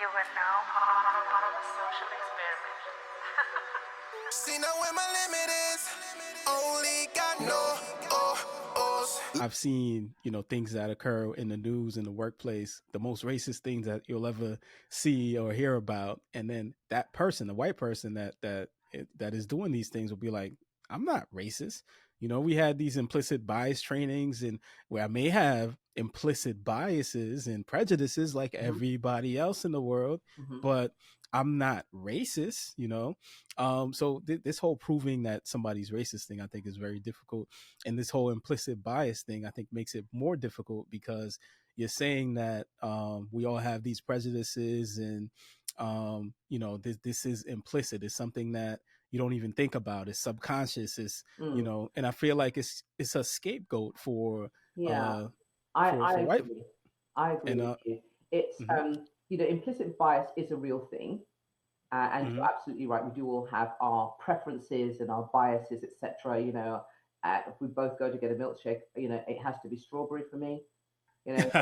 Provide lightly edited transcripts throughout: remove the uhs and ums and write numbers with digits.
You are now part of a social experiment. See now where my limit is. Only got no ohs. I've seen, things that occur in the news, in the workplace, the most racist things that you'll ever see or hear about. And then that person, the white person that is doing these things will be like, I'm not racist. We had these implicit bias trainings and where I may have implicit biases and prejudices like everybody else in the world, but I'm not racist, So this whole proving that somebody's racist thing, I think, is very difficult. And this whole implicit bias thing, I think, makes it more difficult because you're saying that we all have these prejudices and, this is implicit. It's something that you don't even think about. It's subconscious. It's, and I feel like it's a scapegoat for I white. agree. I agree And, with you. It's implicit bias is a real thing, and you're absolutely right. We do all have our preferences and our biases, etc. If we both go to get a milkshake, it has to be strawberry for me. Don't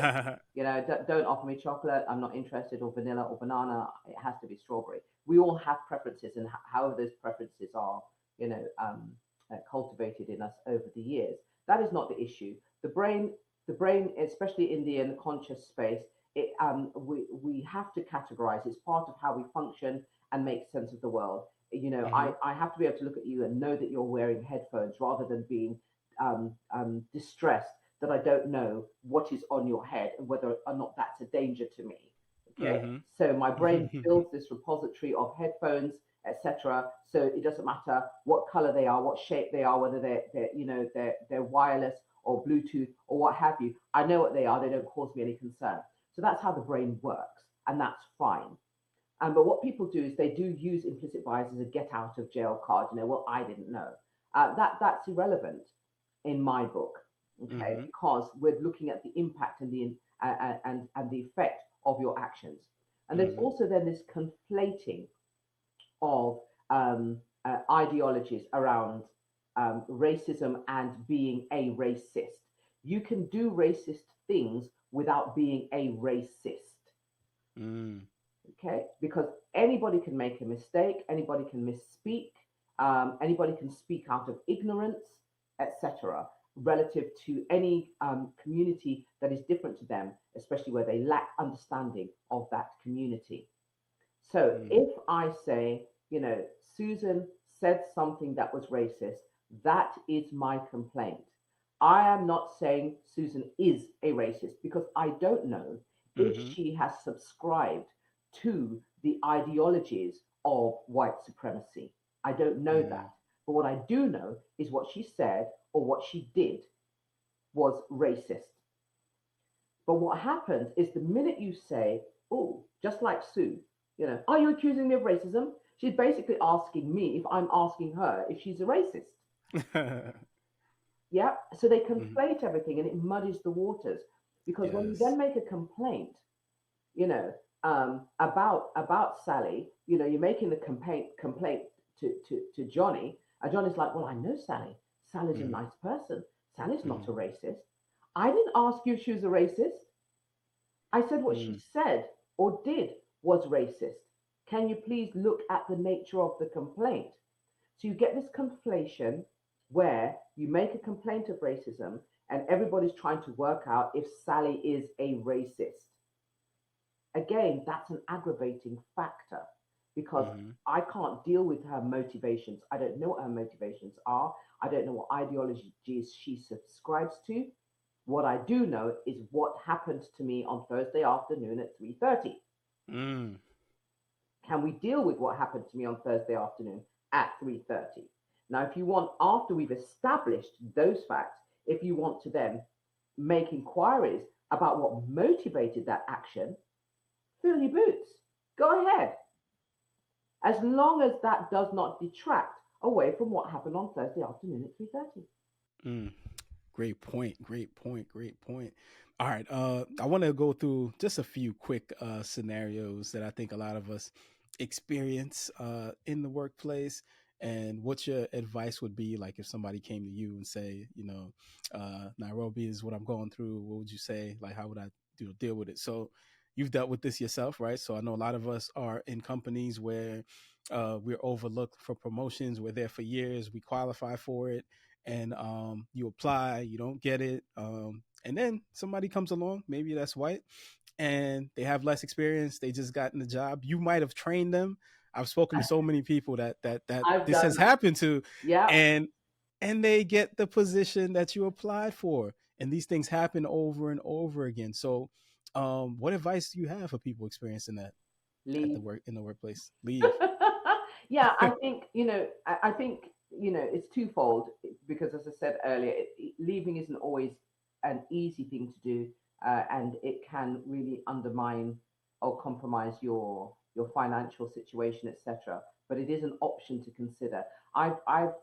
offer me chocolate. I'm not interested, or vanilla or banana. It has to be strawberry. We all have preferences, and however those preferences are, cultivated in us over the years. That is not the issue. The brain, especially in the unconscious space, we have to categorize. It's part of how we function and make sense of the world. I have to be able to look at you and know that you're wearing headphones rather than being distressed that I don't know what is on your head and whether or not that's a danger to me. Okay, so my brain builds this repository of headphones, etc. So it doesn't matter what color they are, what shape they are, whether they're wireless or Bluetooth or what have you. I know what they are. They don't cause me any concern. So that's how the brain works, and that's fine. But what people do is they do use implicit bias as a get out of jail card. Well, I didn't know. That's irrelevant in my book, okay? Because we're looking at the impact and the effect of your actions. And there's also then this conflating of ideologies around racism and being a racist. You can do racist things without being a racist. Okay, because anybody can make a mistake, anybody can misspeak, anybody can speak out of ignorance, etc., relative to any community that is different to them, especially where they lack understanding of that community. So if I say, Susan said something that was racist, that is my complaint. I am not saying Susan is a racist because I don't know if she has subscribed to the ideologies of white supremacy. I don't know that. But what I do know is what she said or what she did was racist. But what happens is the minute you say, oh, just like Sue, are you accusing me of racism? She's basically asking me if I'm asking her if she's a racist. Yeah. So they conflate everything and it muddies the waters. Because when you then make a complaint, about Sally, you're making the complaint to Johnny, and Johnny's like, well, I know Sally. Sally's a nice person. Sally's not a racist. I didn't ask you if she was a racist. I said what she said or did was racist. Can you please look at the nature of the complaint? So you get this conflation where you make a complaint of racism and everybody's trying to work out if Sally is a racist. Again, that's an aggravating factor because I can't deal with her motivations. I don't know what her motivations are. I don't know what ideologies she subscribes to. What I do know is what happened to me on Thursday afternoon at 3:30. Can we deal with what happened to me on Thursday afternoon at 3:30? Now, if you want, after we've established those facts, if you want to then make inquiries about what motivated that action, fill your boots. Go ahead. As long as that does not detract away from what happened on Thursday afternoon at 3:30. Great point. All right. I want to go through just a few quick scenarios that I think a lot of us experience in the workplace. And what your advice would be, like if somebody came to you and say, Nairobi is what I'm going through. What would you say? Like, how would I deal with it? So you've dealt with this yourself, right? So I know a lot of us are in companies where we're overlooked for promotions. We're there for years. We qualify for it, and you apply, you don't get it, and then somebody comes along, maybe that's white, and they have less experience. They just gotten the job. You might have trained them. I've spoken to so many people that I've this done has that. happened to, Yeah. and they get the position that you applied for. And these things happen over and over again. So, what advice do you have for people experiencing that at the Leave. work in the workplace? Leave. Yeah, I think, I think, it's twofold because, as I said earlier, leaving isn't always an easy thing to do, and it can really undermine or compromise your financial situation, etc. But it is an option to consider. I've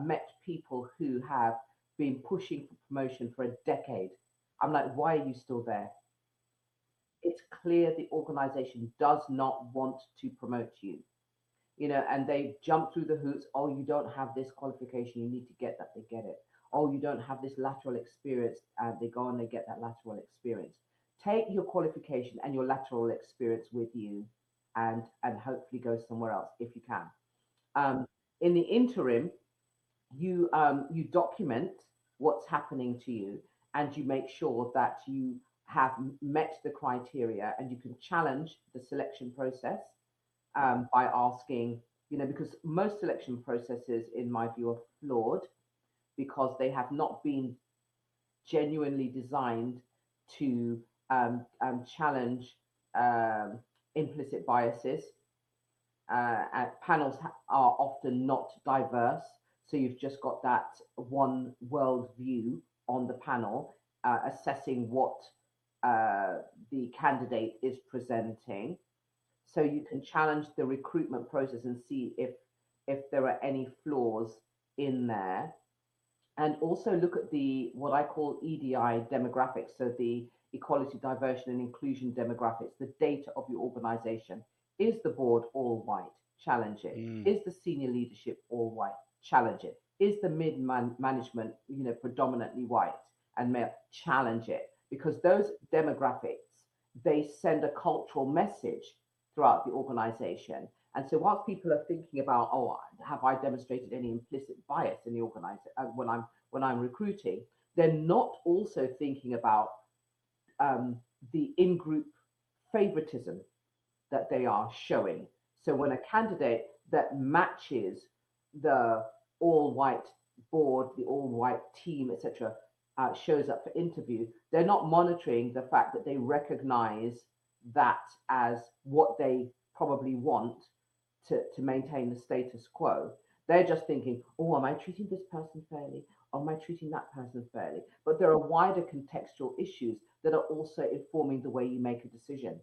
met people who have been pushing for promotion for a decade. I'm like, why are you still there? It's clear the organization does not want to promote you, and they jump through the hoops. Oh, you don't have this qualification, you need to get that, they get it. Oh, you don't have this lateral experience, and they go and they get that lateral experience. Take your qualification and your lateral experience with you, and hopefully go somewhere else if you can. Um, in the interim, you document what's happening to you, and you make sure that you have met the criteria, and you can challenge the selection process by asking, because most selection processes, in my view, are flawed because they have not been genuinely designed to challenge um, implicit biases. And panels are often not diverse, so you've just got that one world view on the panel, assessing what the candidate is presenting. So you can challenge the recruitment process and see if there are any flaws in there, and also look at the what I call EDI demographics, so the equality, diversity, and inclusion demographics, the data of your organization. Is the board all white? Challenge it. Mm, Is the senior leadership all white? Challenge it. Is the mid management, predominantly white and male? Challenge it, because those demographics, they send a cultural message throughout the organization. And so, whilst people are thinking about, oh, have I demonstrated any implicit bias in the organization when I'm recruiting, they're not also thinking about the in-group favoritism that they are showing. So, when a candidate that matches the all-white board, the all-white team, etc., shows up for interview, they're not monitoring the fact that they recognize that as what they probably want to maintain the status quo. They're just thinking, oh, am I treating this person fairly? Or am I treating that person fairly? But there are wider contextual issues that are also informing the way you make a decision.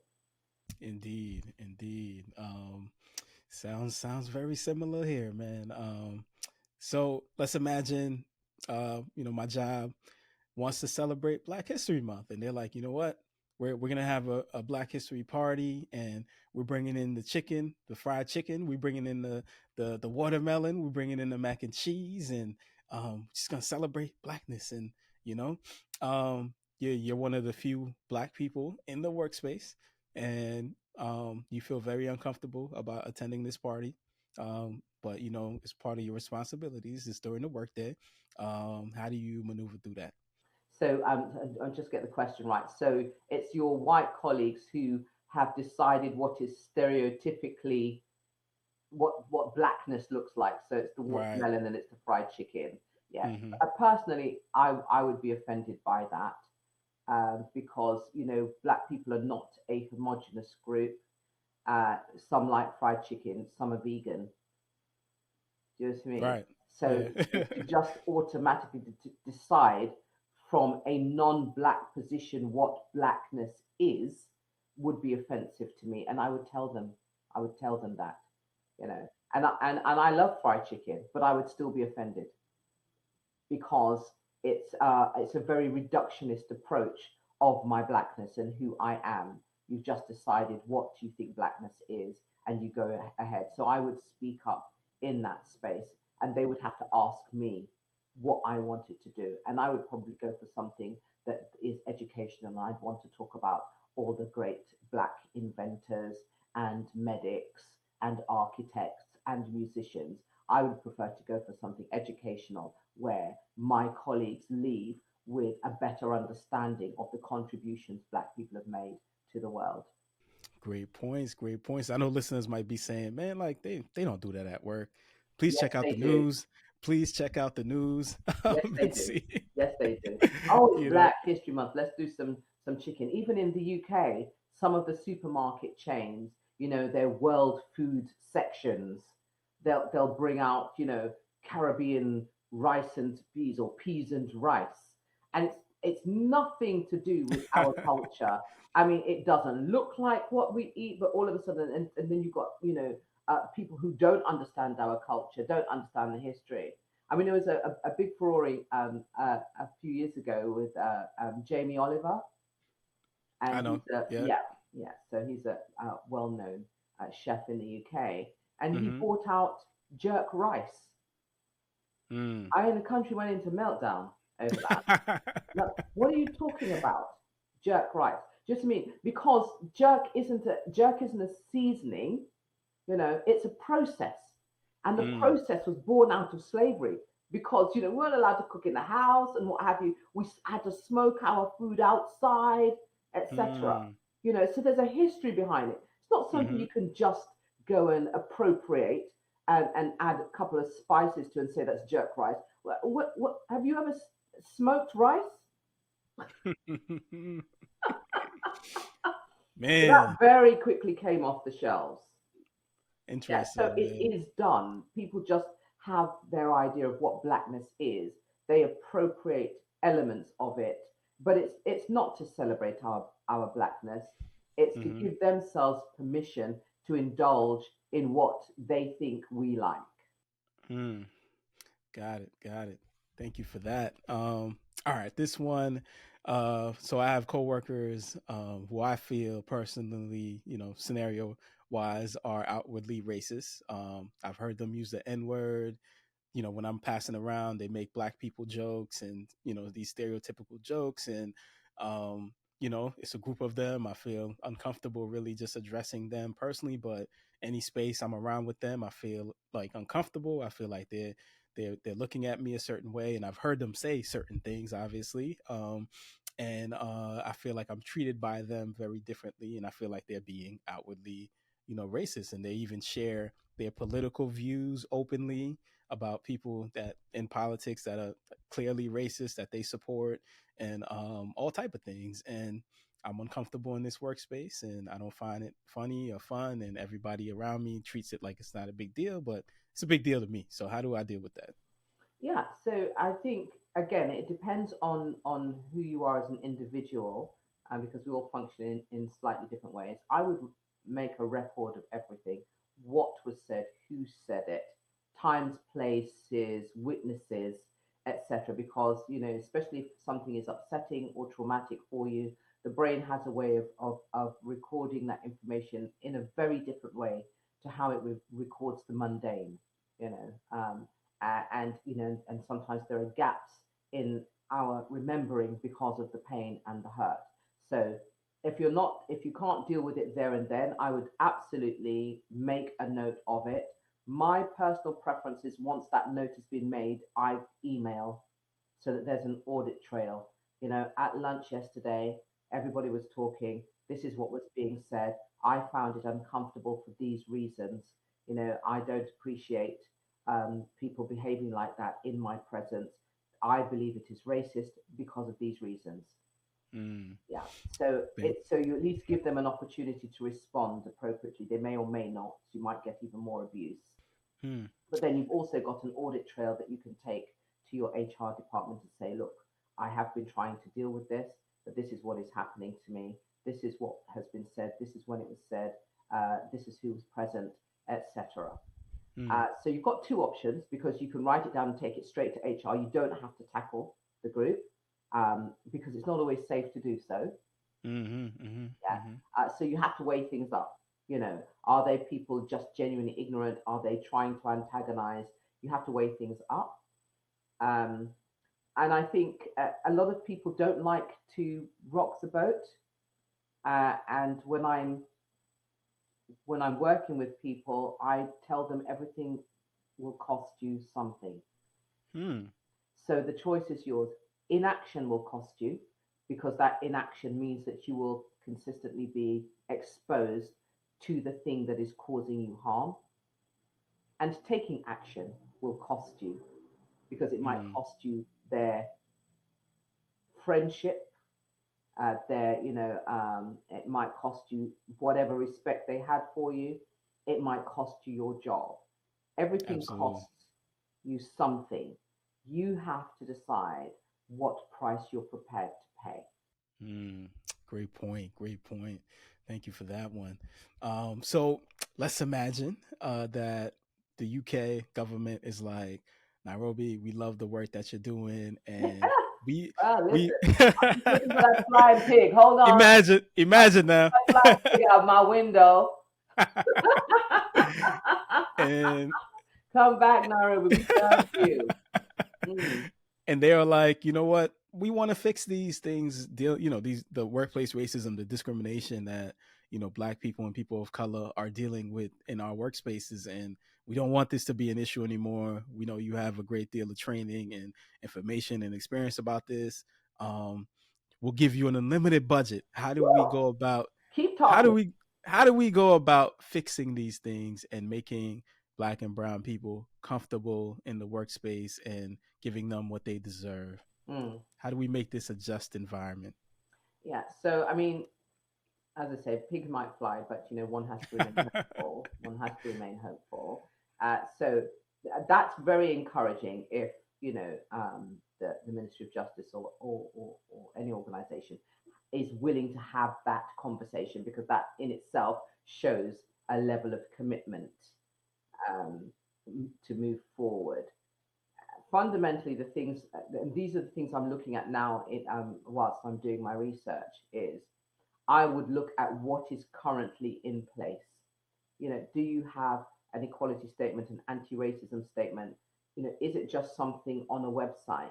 indeed, indeed. Sounds very similar here, man. So let's imagine, my job wants to celebrate Black History Month, and they're like, you know what? We're gonna have a Black History party, and we're bringing in the chicken, the fried chicken. We're bringing in the watermelon. We're bringing in the mac and cheese, and just gonna celebrate Blackness. And you know, you're one of the few Black people in the workspace, and you feel very uncomfortable about attending this party. But it's part of your responsibilities. It's during the workday. How do you maneuver through that? So I'll just get the question right. So it's your white colleagues who have decided what is stereotypically what blackness looks like. So it's the Right. watermelon and it's the fried chicken. Yeah. Mm-hmm. Personally, I would be offended by that, because black people are not a homogenous group. Some like fried chicken, some are vegan. Do you know what I mean? Right. So Yeah. to just automatically decide from a non-black position what blackness is would be offensive to me, and I would tell them. I would tell them that, you know. And I love fried chicken, but I would still be offended because it's a very reductionist approach of my blackness and who I am. You've just decided what you think blackness is, and you go ahead. So I would speak up in that space, and they would have to ask me what I wanted to do, and I would probably go for something that is educational. And I'd want to talk about all the great Black inventors and medics and architects and musicians. I would prefer to go for something educational where my colleagues leave with a better understanding of the contributions Black people have made to the world. Great points. Great points. I know listeners might be saying, man, like they don't do that at work. Please Yes, check out they the do. news. Please check out the news Yes, they and do. see, Yes, they do. Oh, it's you know. Black History Month. Let's do some chicken. Even in the UK, some of the supermarket chains, their world food sections, they'll bring out, Caribbean rice and peas or peas and rice, and it's nothing to do with our culture. I mean, it doesn't look like what we eat, but all of a sudden, and then you've got, people who don't understand our culture, don't understand the history. I mean, there was a big furore a few years ago with Jamie Oliver, I and know. he's a Yeah. yeah, yeah. So he's a well-known chef in the UK, and he Mm-hmm. brought out jerk rice. Mm. I mean, the country went into meltdown over that. Now, what are you talking about? Jerk rice? Just mean because jerk isn't a seasoning. It's a process, and the mm. process was born out of slavery because we weren't allowed to cook in the house and what have you. We had to smoke our food outside, etc. Mm. So there's a history behind it. It's not something Mm-hmm. you can just go and appropriate and add a couple of spices to and say that's jerk rice. What have you ever smoked rice? So that Man, very quickly came off the shelves. Yeah, so interesting, it man. is done. People just have their idea of what blackness is. They appropriate elements of it, but it's not to celebrate our blackness. It's to Mm-hmm. give themselves permission to indulge in what they think we like. Mm. Got it. Got it. Thank you for that. All right, this one. So I have coworkers who I feel personally, scenario wise, are outwardly racist. I've heard them use the N word. When I'm passing around, they make black people jokes and these stereotypical jokes, and it's a group of them. I feel uncomfortable really just addressing them personally, but any space I'm around with them, I feel like uncomfortable. I feel like they're looking at me a certain way, and I've heard them say certain things, obviously. And I feel like I'm treated by them very differently, and I feel like they're being outwardly, racist, and they even share their political views openly about people that in politics that are clearly racist that they support, and all type of things. And I'm uncomfortable in this workspace, and I don't find it funny or fun, and everybody around me treats it like it's not a big deal, but it's a big deal to me. So how do I deal with that? Yeah, so I think again it depends on who you are as an individual, because we all function in slightly different ways. I would make a record of everything, what was said, who said it, times, places, witnesses, etc. Because especially if something is upsetting or traumatic for you, the brain has a way of recording that information in a very different way to how it records the mundane. You know. And and sometimes there are gaps in our remembering because of the pain and the hurt. So if you can't deal with it there and then, I would absolutely make a note of it. My personal preference is once that note has been made, I email so that there's an audit trail. At lunch yesterday, everybody was talking. This is what was being said. I found it uncomfortable for these reasons. I don't appreciate people behaving like that in my presence. I believe it is racist because of these reasons. Mm, Yeah. So thank. you at least give them an opportunity to respond appropriately. They may or may not. You might get even more abuse. Hmm. But then you've also got an audit trail that you can take to your HR department and say, look, I have been trying to deal with this, but this is what is happening to me. This is what has been said. This is when it was said. This is who was present, etc. Hmm. So you've got two options because you can write it down and take it straight to HR. You don't have to tackle the group because it's not always safe to do so. Mm-hmm, mm-hmm, Yeah. mm-hmm. So you have to weigh things up. Are they people just genuinely ignorant? Are they trying to antagonize? You have to weigh things up. Um, and I think a lot of people don't like to rock the boat. And when I'm working with people, I tell them everything will cost you something. Hmm. So the choice is yours. Inaction will cost you because that inaction means that you will consistently be exposed to the thing that is causing you harm. And taking action will cost you because it might Hmm. cost you their friendship, it might cost you whatever respect they had for you. It might cost you your job. Everything Absolutely. costs you something. You have to decide what price you're prepared to pay. Hmm. Great point. Great point. Thank you for that one. So let's imagine that the UK government is like, Nairobi, we love the work that you're doing, and we we Listen, I'm looking for that flying pig. Hold on. imagine now. That flying pig out my window. and Come back, Nairobi. We found you. Mm. and they are like, you know what, we want to fix these things, deal, these, the workplace racism, the discrimination that black people and people of color are dealing with in our workspaces, and we don't want this to be an issue anymore. We know you have a great deal of training and information and experience about this. um, we'll give you an unlimited budget. How do we Woo. go about Keep how do talking. we how do we go about fixing these things and making black and brown people comfortable in the workspace and giving them what they deserve? Mm. How do we make this a just environment? Yeah. So, I mean, as I say, pigs might fly, but one has to remain hopeful. One has to remain hopeful. That's very encouraging. If the Ministry of Justice or any organisation is willing to have that conversation, because that in itself shows a level of commitment um, to move forward. Fundamentally, the things, and these are the things I'm looking at now whilst I'm doing my research, is I would look at what is currently in place. Do you have an equality statement, an anti-racism statement? Is it just something on a website,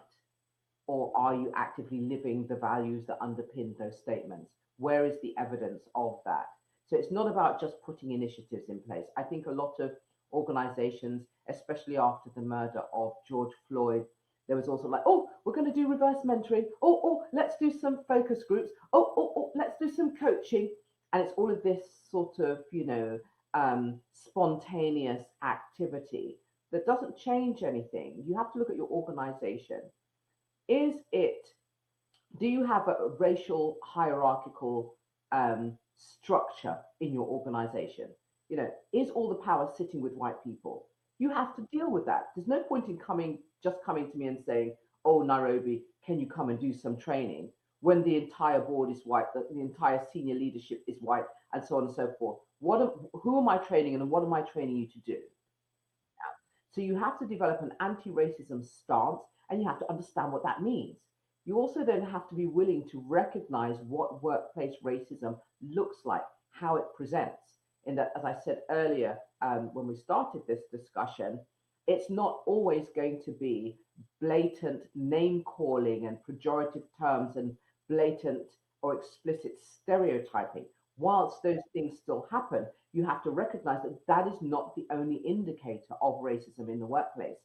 or are you actively living the values that underpin those statements? Where is the evidence of that? So it's not about just putting initiatives in place. I think a lot of organizations, especially after the murder of George Floyd, there was also like, oh, we're going to do reverse mentoring. Oh, let's do some focus groups. Oh, let's do some coaching. And it's all of this sort of, spontaneous activity that doesn't change anything. You have to look at your organization. Is it, do you have a racial hierarchical structure in your organization? Is all the power sitting with white people? You have to deal with that. There's no point in just coming to me and saying, oh, Nairobi, can you come and do some training, when the entire board is white, the entire senior leadership is white, and so on and so forth. Who am I training, and what am I training you to do? So you have to develop an anti-racism stance, and you have to understand what that means. You also then have to be willing to recognize what workplace racism looks like, how it presents. In that, as I said earlier, when we started this discussion, it's not always going to be blatant name calling and pejorative terms and blatant or explicit stereotyping. Whilst those things still happen, you have to recognize that that is not the only indicator of racism in the workplace.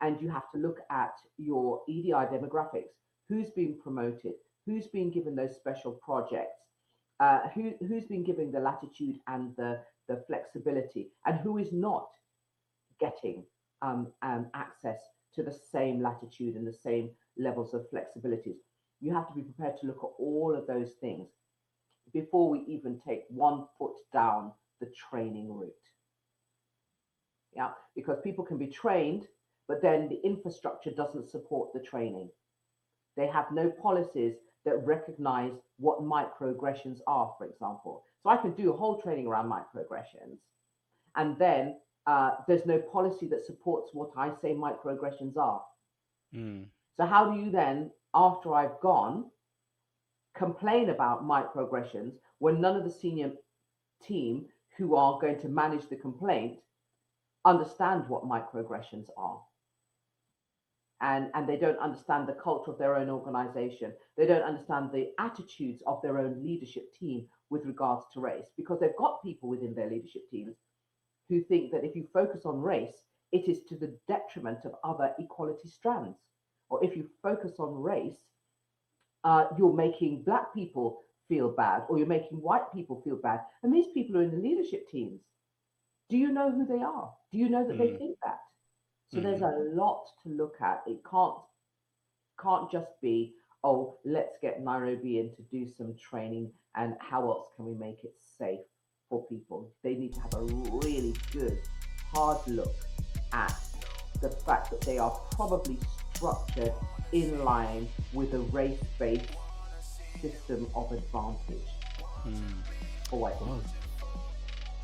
And you have to look at your EDI demographics. Who's being promoted? Who's being given those special projects? Who's been given the latitude and the flexibility? And who is not getting access to the same latitude and the same levels of flexibilities? You have to be prepared to look at all of those things before we even take one foot down the training route. Yeah, because people can be trained, but then the infrastructure doesn't support the training. They have no policies that recognize what microaggressions are, for example. So I can do a whole training around microaggressions, and then there's no policy that supports what I say microaggressions are. Mm. So how do you then, after I've gone, complain about microaggressions when none of the senior team who are going to manage the complaint understand what microaggressions are? and they don't understand the culture of their own organization. They don't understand the attitudes of their own leadership team with regards to race, because they've got people within their leadership teams who think that if you focus on race, it is to the detriment of other equality strands. Or if you focus on race, you're making black people feel bad, or you're making white people feel bad. And these people are in the leadership teams. Do you know who they are? Do you know that they think that? So there's a lot to look at. It can't just be, oh, let's get Nairobi in to do some training, and how else can we make it safe for people? They need to have a really good, hard look at the fact that they are probably structured in line with a race-based system of advantage for white people.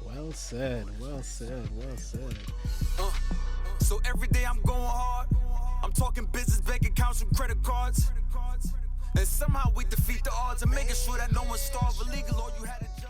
Well said, well said, well said. So every day I'm going hard. I'm talking business, bank accounts, and credit cards. And somehow we defeat the odds and making sure that no one starves illegal or you had a